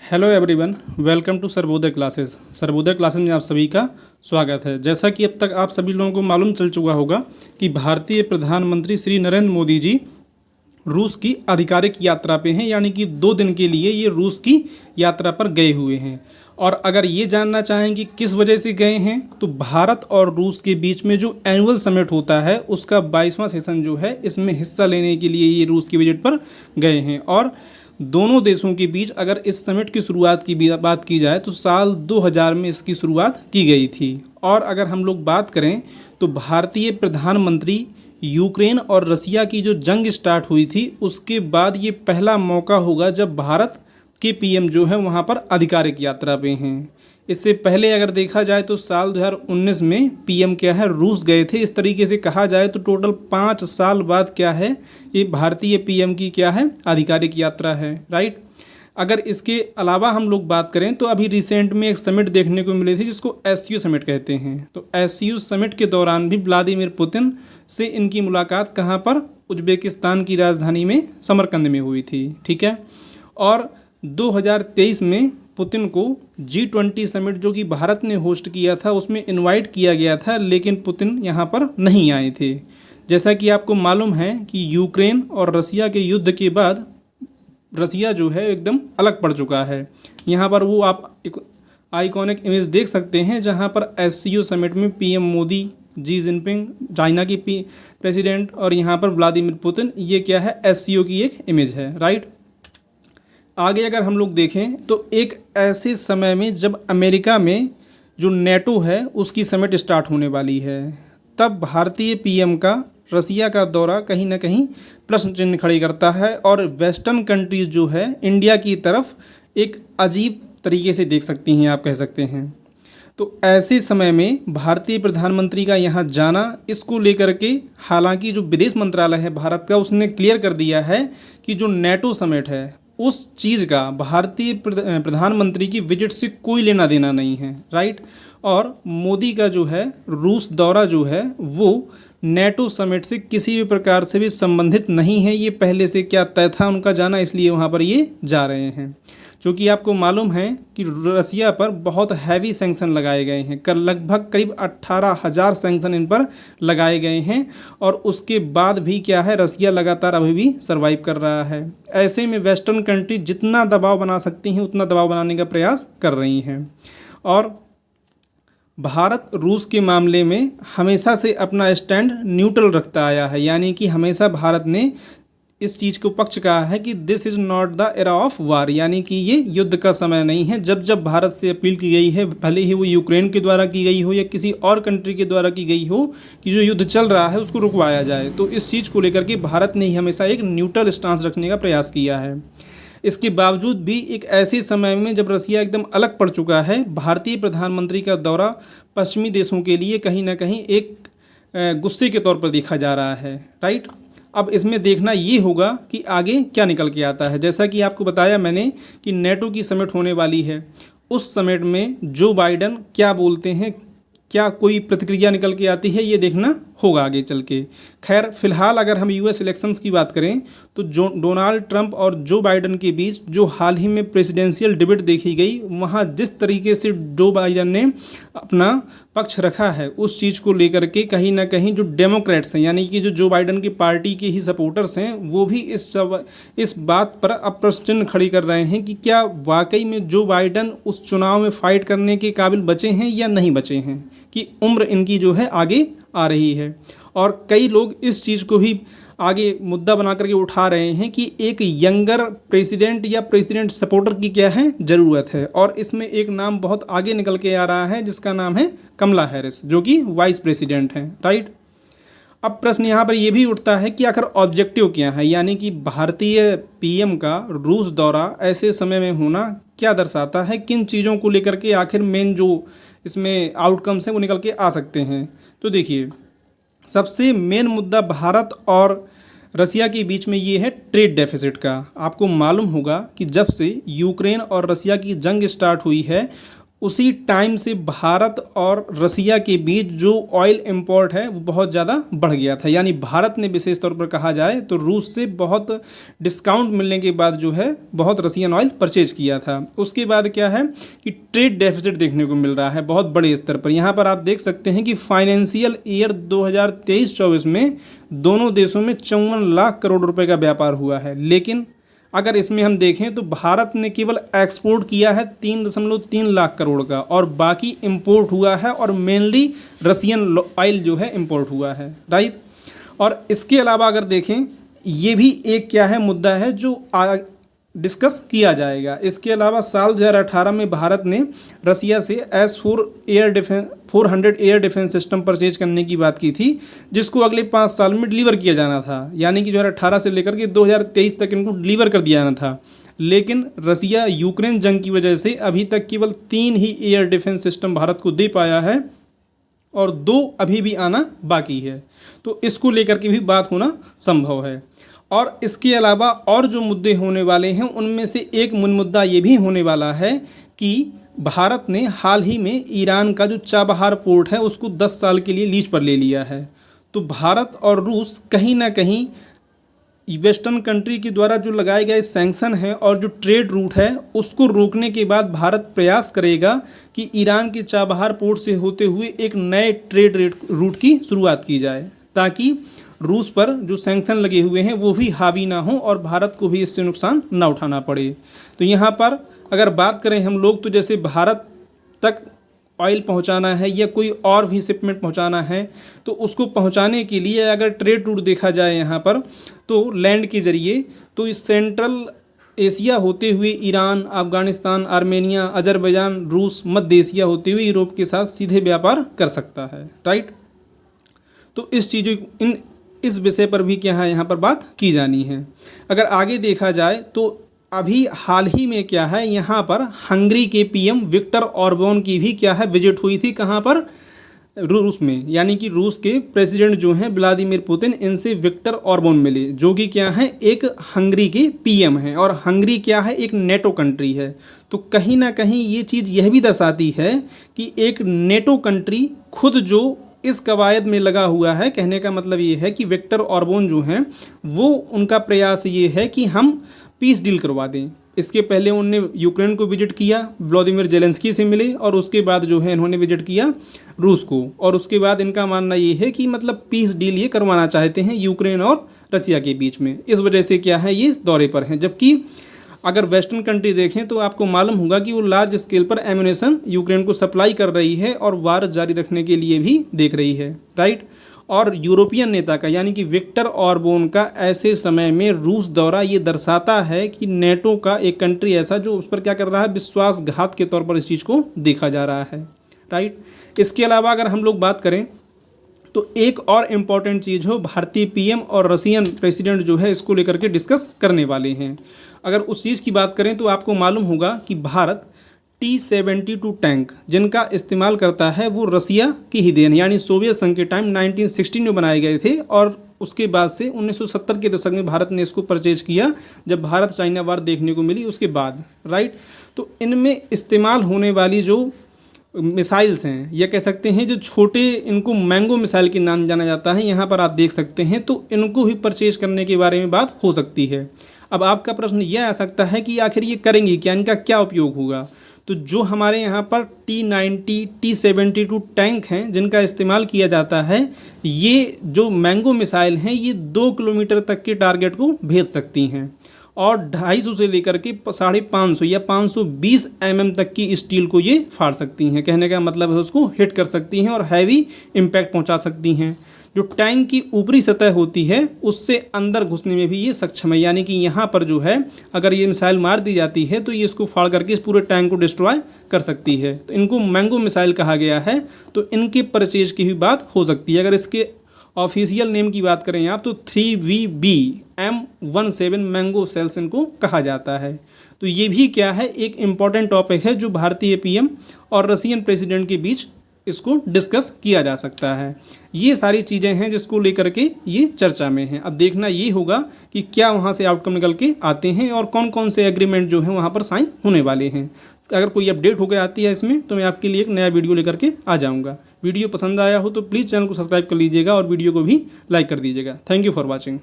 Hello everyone, welcome to Sarvodaya classes. Sarvodaya classes में आप सभी का स्वागत है। जैसा कि अब तक आप सभी लोगों को मालूम चल चुका होगा कि भारतीय प्रधानमंत्री श्री नरेंद्र मोदी जी रूस की आधिकारिक यात्रा पे हैं, यानी कि 2 दिन के लिए ये रूस की यात्रा पर गए हुए हैं। और अगर ये जानना चाहें कि किस वजह से गए हैं, तो भारत और रूस के बीच में जो एनुअल समिट होता है उसका 22वां सेशन जो है, इसमें हिस्सा लेने के लिए ये रूस की विजिट पर गए हैं। और दोनों देशों के बीच अगर इस समिट की शुरुआत की बात की जाए तो साल 2000 में इसकी शुरुआत की गई थी। और अगर हम लोग बात करें तो भारतीय प्रधानमंत्री यूक्रेन और रसिया की जो जंग स्टार्ट हुई थी उसके बाद ये पहला मौका होगा जब भारत के पीएम जो है वहाँ पर आधिकारिक यात्रा पे हैं। इससे पहले अगर देखा जाए तो साल 2019 में पीएम क्या है रूस गए थे। इस तरीके से कहा जाए तो टोटल 5 साल बाद क्या है ये भारतीय पीएम की क्या है आधिकारिक यात्रा है, राइट। अगर इसके अलावा हम लोग बात करें तो अभी रिसेंट में एक समिट देखने को मिली थी जिसको एससीओ समिट कहते हैं। तो एससीओ समिट के दौरान भी व्लादिमीर पुतिन से इनकी मुलाकात कहाँ पर, उज्बेकिस्तान की राजधानी में समरकंद में हुई थी, ठीक है। और 2023 में पुतिन को G20 समिट जो कि भारत ने होस्ट किया था उसमें इनवाइट किया गया था, लेकिन पुतिन यहाँ पर नहीं आए थे। जैसा कि आपको मालूम है कि यूक्रेन और रसिया के युद्ध के बाद रसिया जो है एकदम अलग पड़ चुका है। यहाँ पर वो आप एक आइकॉनिक इमेज देख सकते हैं जहाँ पर एससीओ समिट में PM Modi, Xi Jinping China की प्रेसिडेंट और यहाँ पर व्लादिमीर पुतिन, ये क्या है एससीओ की एक इमेज है, राइट। आगे अगर हम लोग देखें तो एक ऐसे समय में जब अमेरिका में जो नेटो है उसकी समिट स्टार्ट होने वाली है, तब भारतीय पीएम का रसिया का दौरा कहीं ना कहीं प्रश्न चिन्ह खड़ी करता है। और वेस्टर्न कंट्रीज़ जो है इंडिया की तरफ एक अजीब तरीके से देख सकती हैं, आप कह सकते हैं। तो ऐसे समय में भारतीय प्रधानमंत्री का यहाँ जाना, इसको लेकर के हालांकि जो विदेश मंत्रालय है भारत का उसने क्लियर कर दिया है कि जो नेटो समिट है उस चीज़ का भारतीय प्रधानमंत्री की विजिट से कोई लेना देना नहीं है, राइट। और मोदी का जो है रूस दौरा जो है वो नेटो समिट से किसी भी प्रकार से भी संबंधित नहीं है। ये पहले से क्या तय था उनका जाना, इसलिए वहाँ पर ये जा रहे हैं। क्योंकि आपको मालूम है कि रसिया पर बहुत हैवी सैंक्शन लगाए गए हैं, लगभग करीब 18,000 सैंक्शन इन पर लगाए गए हैं। और उसके बाद भी क्या है रसिया लगातार अभी भी सर्वाइव कर रहा है। ऐसे में वेस्टर्न कंट्री जितना दबाव बना सकती हैं उतना दबाव बनाने का प्रयास कर रही हैं। और भारत रूस के मामले में हमेशा से अपना स्टैंड न्यूट्रल रखता आया है, यानी कि हमेशा भारत ने इस चीज़ को पक्ष कहा है कि this is not the era of war, यानी कि ये युद्ध का समय नहीं है। जब जब भारत से अपील की गई है, भले ही वो यूक्रेन के द्वारा की गई हो या किसी और कंट्री के द्वारा की गई हो, कि जो युद्ध चल रहा है उसको रुकवाया जाए, तो इस चीज़ को लेकर के भारत ने ही हमेशा एक न्यूट्रल स्टांस रखने का प्रयास किया है। इसके बावजूद भी एक ऐसे समय में जब रसिया एकदम अलग पड़ चुका है, भारतीय प्रधानमंत्री का दौरा पश्चिमी देशों के लिए कहीं ना कहीं एक गुस्से के तौर पर देखा जा रहा है, राइट। अब इसमें देखना ये होगा कि आगे क्या निकल के आता है। जैसा कि आपको बताया मैंने कि नेटो की समिट होने वाली है, उस समिट में जो बाइडन क्या बोलते हैं, क्या कोई प्रतिक्रिया निकल के आती है, ये देखना होगा आगे चल के। खैर फिलहाल अगर हम यूएस इलेक्शंस की बात करें तो डोनाल्ड ट्रंप और जो बाइडन के बीच जो हाल ही में प्रेसिडेंशियल डिबेट देखी गई, वहाँ जिस तरीके से जो बाइडन ने अपना पक्ष रखा है उस चीज़ को लेकर के कहीं ना कहीं जो डेमोक्रेट्स हैं, यानी कि जो बाइडन की पार्टी के ही सपोर्टर्स हैं, वो भी इस बात पर अब प्रश्न चिन्ह खड़ी कर रहे हैं कि क्या वाकई में जो बाइडन उस चुनाव में फाइट करने के काबिल बचे हैं या नहीं बचे हैं, कि उम्र इनकी जो है आगे आ रही है। और कई लोग इस चीज़ को ही आगे मुद्दा बना करके उठा रहे हैं कि एक यंगर प्रेसिडेंट या प्रेसिडेंट सपोर्टर की क्या है ज़रूरत है। और इसमें एक नाम बहुत आगे निकल के आ रहा है जिसका नाम है कमला हैरिस, जो कि वाइस प्रेसिडेंट हैं, राइट। अब प्रश्न यहाँ पर यह भी उठता है कि आखिर ऑब्जेक्टिव क्या है, यानी कि भारतीय पीएम का रूस दौरा ऐसे समय में होना क्या दर्शाता है, किन चीज़ों को लेकर के आखिर मेन जो इसमें आउटकम्स हैं वो निकल के आ सकते हैं। तो देखिए सबसे मेन मुद्दा भारत और रसिया के बीच में ये है ट्रेड डेफिसिट का। आपको मालूम होगा कि जब से यूक्रेन और रसिया की जंग स्टार्ट हुई है उसी टाइम से भारत और रसिया के बीच जो ऑयल इंपोर्ट है वो बहुत ज़्यादा बढ़ गया था। यानी भारत ने विशेष तौर पर कहा जाए तो रूस से बहुत डिस्काउंट मिलने के बाद जो है बहुत रसियन ऑयल परचेज किया था। उसके बाद क्या है कि ट्रेड डेफिसिट देखने को मिल रहा है बहुत बड़े स्तर पर। यहाँ पर आप देख सकते हैं कि फाइनेंशियल ईयर 2023-24 में दोनों देशों में 54 लाख करोड़ रुपए का व्यापार हुआ है। लेकिन अगर इसमें हम देखें तो भारत ने केवल एक्सपोर्ट किया है 3.3 लाख करोड़ का, और बाकी इंपोर्ट हुआ है, और मेनली रसियन ऑयल जो है इंपोर्ट हुआ है, राइट। और इसके अलावा अगर देखें, ये भी एक क्या है मुद्दा है जो डिस्कस किया जाएगा। इसके अलावा साल 2018 में भारत ने रसिया से S-400 air defence system purchase करने की बात की थी, जिसको अगले 5 साल में डिलीवर किया जाना था। यानी कि 2018 से लेकर के 2023 तक इनको डिलीवर कर दिया जाना था। लेकिन रसिया यूक्रेन जंग की वजह से अभी तक केवल 3 ही एयर डिफेंस सिस्टम भारत को दे पाया है, और 2 अभी भी आना बाकी है। तो इसको लेकर के भी बात होना संभव है। और इसके अलावा और जो मुद्दे होने वाले हैं उनमें से एक मुद्दा ये भी होने वाला है कि भारत ने हाल ही में ईरान का जो चाबहार पोर्ट है उसको 10 साल के लिए लीज पर ले लिया है। तो भारत और रूस कहीं ना कहीं वेस्टर्न कंट्री के द्वारा जो लगाए गए सैंक्शन हैं और जो ट्रेड रूट है उसको रोकने के बाद भारत प्रयास करेगा कि ईरान के चाबहार पोर्ट से होते हुए एक नए ट्रेड रूट की शुरुआत की जाए, ताकि रूस पर जो सैंक्शन लगे हुए हैं वो भी हावी ना हो और भारत को भी इससे नुकसान ना उठाना पड़े। तो यहाँ पर अगर बात करें हम लोग, तो जैसे भारत तक ऑयल पहुँचाना है या कोई और भी शिपमेंट पहुँचाना है, तो उसको पहुँचाने के लिए अगर ट्रेड रूट देखा जाए यहाँ पर, तो लैंड के ज़रिए, तो इस सेंट्रल एशिया होते हुए ईरान, अफ़गानिस्तान, आर्मेनिया, अजरबैजान, रूस, मध्य एशिया होते हुए यूरोप के साथ सीधे व्यापार कर सकता है, राइट। तो इस विषय पर भी क्या है यहाँ पर बात की जानी है। अगर आगे देखा जाए तो अभी हाल ही में क्या है, यहाँ पर हंगरी के पीएम विक्टर ऑर्बन की भी क्या है विजिट हुई थी, कहाँ पर, रूस में। यानी कि रूस के प्रेसिडेंट जो हैं व्लादिमीर पुतिन, इनसे विक्टर ऑर्बन मिले, जो कि क्या है एक हंगरी के पीएम हैं, और हंगरी क्या है एक नेटो कंट्री है। तो कहीं ना कहीं ये चीज़ यह भी दर्शाती है कि एक नेटो कंट्री खुद जो इस कवायद में लगा हुआ है। कहने का मतलब ये है कि विक्टर ऑर्बन जो हैं वो, उनका प्रयास ये है कि हम पीस डील करवा दें। इसके पहले उन्होंने यूक्रेन को विजिट किया, व्लादिमीर जेलेंस्की से मिले, और उसके बाद जो है इन्होंने विजिट किया रूस को, और उसके बाद इनका मानना ये है कि मतलब पीस डील ये करवाना चाहते हैं यूक्रेन और रसिया के बीच में। इस वजह से क्या है ये इस दौरे पर हैं। जबकि अगर वेस्टर्न कंट्री देखें तो आपको मालूम होगा कि वो लार्ज स्केल पर एम्यूनेशन यूक्रेन को सप्लाई कर रही है और वार जारी रखने के लिए भी देख रही है, राइट। और यूरोपियन नेता का यानी कि विक्टर ऑर्बन का ऐसे समय में रूस दौरा ये दर्शाता है कि नेटो का एक कंट्री ऐसा जो उस पर क्या कर रहा है, विश्वासघात के तौर पर इस चीज़ को देखा जा रहा है, राइट। इसके अलावा अगर हम लोग बात करें तो एक और इम्पॉर्टेंट चीज़ हो, भारतीय पीएम और रसियन प्रेसिडेंट जो है इसको लेकर के डिस्कस करने वाले हैं। अगर उस चीज़ की बात करें तो आपको मालूम होगा कि भारत T-72 टैंक जिनका इस्तेमाल करता है वो रसिया की ही देन, यानी सोवियत संघ के टाइम 1916 में बनाए गए थे, और उसके बाद से 1970 के दशक में भारत ने इसको परचेज किया, जब भारत चाइना वार देखने को मिली उसके बाद, राइट। तो इनमें इस्तेमाल होने वाली जो मिसाइल्स हैं, या कह सकते हैं जो छोटे, इनको मैंगो मिसाइल के नाम जाना जाता है, यहाँ पर आप देख सकते हैं, तो इनको ही परचेज करने के बारे में बात हो सकती है। अब आपका प्रश्न यह आ सकता है कि आखिर ये करेंगे क्या, इनका क्या उपयोग होगा। तो जो हमारे यहाँ पर T-90, T-72 टैंक हैं जिनका इस्तेमाल किया जाता है, ये जो मैंगो मिसाइल हैं ये 2 किलोमीटर तक के टारगेट को भेज सकती हैं, और 250 से लेकर के 550 या 520 mm तक की स्टील को ये फाड़ सकती हैं। कहने का मतलब है उसको हिट कर सकती हैं और हैवी इम्पैक्ट पहुंचा सकती हैं। जो टैंक की ऊपरी सतह होती है उससे अंदर घुसने में भी ये सक्षम है, यानी कि यहाँ पर जो है अगर ये मिसाइल मार दी जाती है तो ये इसको फाड़ करके इस पूरे टैंक को डिस्ट्रॉय कर सकती है। तो इनको मैंगो मिसाइल कहा गया है, तो इनके परचेज की भी बात हो सकती है। अगर इसके ऑफिशियल नेम की बात करें आप तो 3VB M17 मैंगो सेल्स इनको कहा जाता है। तो ये भी क्या है एक इम्पॉर्टेंट टॉपिक है जो भारतीय पीएम और रशियन प्रेसिडेंट के बीच इसको डिस्कस किया जा सकता है। ये सारी चीज़ें हैं जिसको लेकर के ये चर्चा में हैं। अब देखना ये होगा कि क्या वहाँ से आउटकम निकल के आते हैं और कौन कौन से एग्रीमेंट जो हैं वहाँ पर साइन होने वाले हैं। अगर कोई अपडेट होकर आती है इसमें तो मैं आपके लिए एक नया वीडियो लेकर के आ जाऊँगा। वीडियो पसंद आया हो तो प्लीज़ चैनल को सब्सक्राइब कर लीजिएगा और वीडियो को भी लाइक कर दीजिएगा। Thank you for watching.